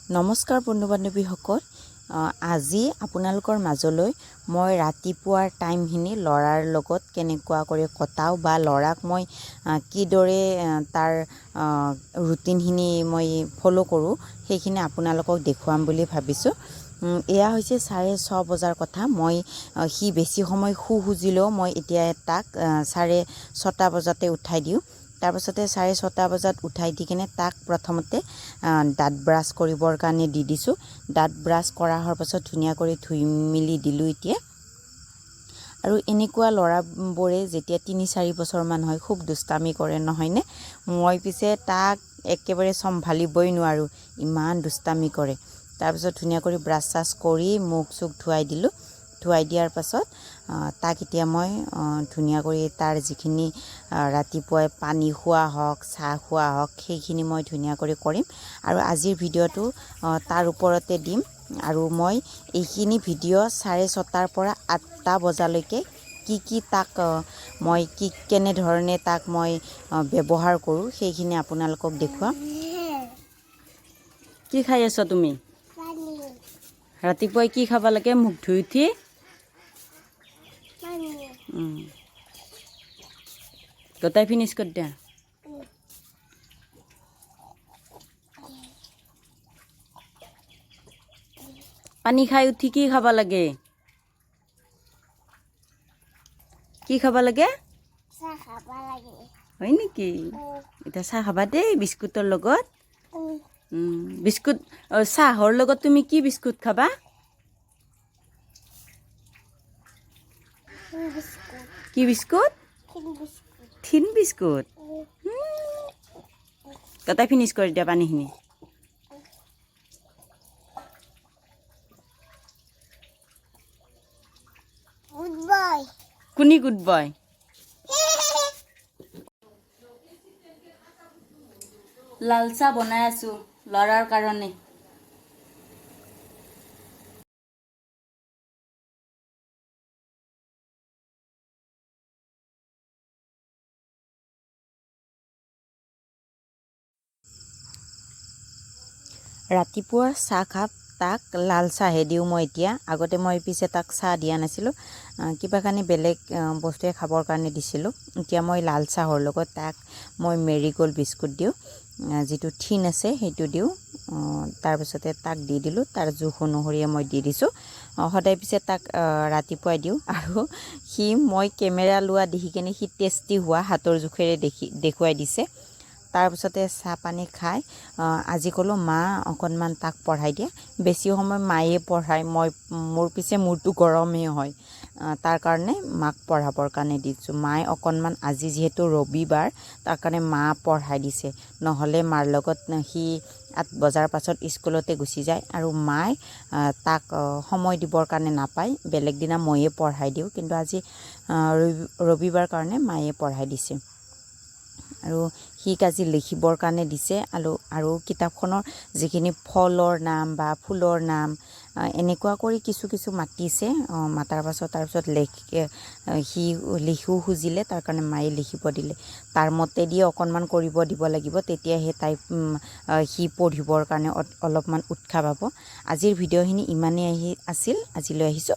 নমস্কাৰ বন্ধু বান্ধৱীসকল, আজি আপোনালোকৰ মাজলৈ মই ৰাতিপুৱাৰ টাইমখিনি ল'ৰাৰ লগত কেনেকুৱা কৰি কটাও বা ল'ৰাক মই কিদৰে তাৰ ৰুটিনখিনি মই ফ'ল' কৰোঁ সেইখিনি আপোনালোকক দেখুৱাম বুলি ভাবিছোঁ। এয়া হৈছে 6:30 বজাৰ কথা। মই সি বেছি সময় খুজিলেও মই এতিয়া তাক 6:30 বজাতে উঠাই দিওঁ। তাৰপাছতে 6:30 বজাত উঠাই দি কিনে তাক প্ৰথমতে দাঁত ব্ৰাছ কৰিবৰ কাৰণে দি দিছোঁ। দাঁত ব্ৰাছ কৰা হোৱাৰ পাছত ধুনীয়া কৰি ধুই মেলি দিলোঁ এতিয়া। আৰু এনেকুৱা ল'ৰাবোৰে যেতিয়া 3-4 বছৰমান হয় খুব দুষ্টামি কৰে নহয়নে? মই পিছে তাক একেবাৰে চম্ভালিবই নোৱাৰোঁ, ইমান দুষ্টামি কৰে। তাৰপিছত ধুনীয়া কৰি ব্ৰাছ চাছ কৰি মুখ চুখ ধুৱাই দিলোঁ। ধুৱাই দিয়াৰ পাছত তাক এতিয়া মই ধুনীয়া কৰি তাৰ যিখিনি ৰাতিপুৱাই পানী খোৱা হওক, চাহ খোৱা হওক, সেইখিনি মই ধুনীয়া কৰি কৰিম। আৰু আজিৰ ভিডিঅ'টো তাৰ ওপৰতে দিম। আৰু মই এইখিনি ভিডিঅ' 6:30 পৰা 8টা বজালৈকে কি তাক মই কেনেধৰণে তাক মই ব্যৱহাৰ কৰোঁ সেইখিনি আপোনালোকক দেখুৱাম। কি খাই আছ তুমি? ৰাতিপুৱাই কি খাব লাগে মুখ ধুই উঠি? গোটাই ফিনিছ কৰি দিয়া। পানী খাই উঠি কি খাব লাগে? কি খাব লাগে? চাহ খাব লাগে। হয় নেকি? এতিয়া চাহ খাবা দেই বিস্কুটৰ লগত। বিস্কুট চাহৰ লগত তুমি কি বিস্কুট খাবা? কি বিস্কুট? থিন বিস্কুট। গোটাই ফিনিছ কৰি দিয়া পানীখিনি। Good boy. কোনি গুড বয়? লাল চাহ বনাই আছোঁ ল'ৰাৰ কাৰণে। ৰাতিপুৱাৰ চাহকাপ তাক লাল চাহে দিওঁ মই এতিয়া। আগতে মই পিছে তাক চাহ দিয়া নাছিলোঁ, কিবা কাৰণে বেলেগ বস্তুৱে খাবৰ কাৰণে দিছিলোঁ। এতিয়া মই লাল চাহৰ লগত তাক মই মেৰিগ'ল্ড বিস্কুট দিওঁ, যিটো থিন আছে সেইটো দিওঁ। তাৰপিছতে তাক দি দিলোঁ, তাৰ জোখ অনুসৰিয়ে মই দি দিছোঁ। সদায় পিছে তাক ৰাতিপুৱাই দিওঁ। আৰু সি মই কেমেৰা লোৱা দেখি কিনে সি টেষ্টি হোৱা হাতৰ জোখেৰে দেখুৱাই দিছে। তাৰপিছতে চাহ পানী খাই আজি ক'লোঁ মা অকণমান তাক পঢ়াই দিয়ে। বেছি সময় মায়ে পঢ়ায়, মোৰ পিছে মূৰটো গৰমেই হয়, তাৰ কাৰণে মাক পঢ়াবৰ কাৰণে দিছোঁ। মায়ে অকণমান আজি যিহেতু ৰবিবাৰ তাৰ কাৰণে মা পঢ়াই দিছে, নহ'লে মাৰ লগত সি 8 বজাৰ পাছত স্কুলতে গুচি যায়। আৰু মায়ে তাক সময় দিবৰ কাৰণে নাপায়, বেলেগ দিনা ময়ে পঢ়াই দিওঁ, কিন্তু আজি ৰবিবাৰ কাৰণে মায়ে পঢ়াই দিছে। আৰু সিক আজি লিখিবৰ কাৰণে দিছে। আৰু কিতাপখনৰ যিখিনি ফলৰ নাম বা ফুলৰ নাম এনেকুৱা কৰি কিছু মাতিছে। মাতাৰ পাছত তাৰপিছত সি লিখিও খুজিলে, তাৰ কাৰণে মায়ে লিখিব দিলে। তাৰ মতেদি অকণমান কৰিব দিব লাগিব, তেতিয়াহে সি পঢ়িবৰ কাৰণে অলপমান উৎসাহ পাব। আজিৰ ভিডিঅ'খিনি ইমানেই আছিল। আজিলৈ আহিছোঁ।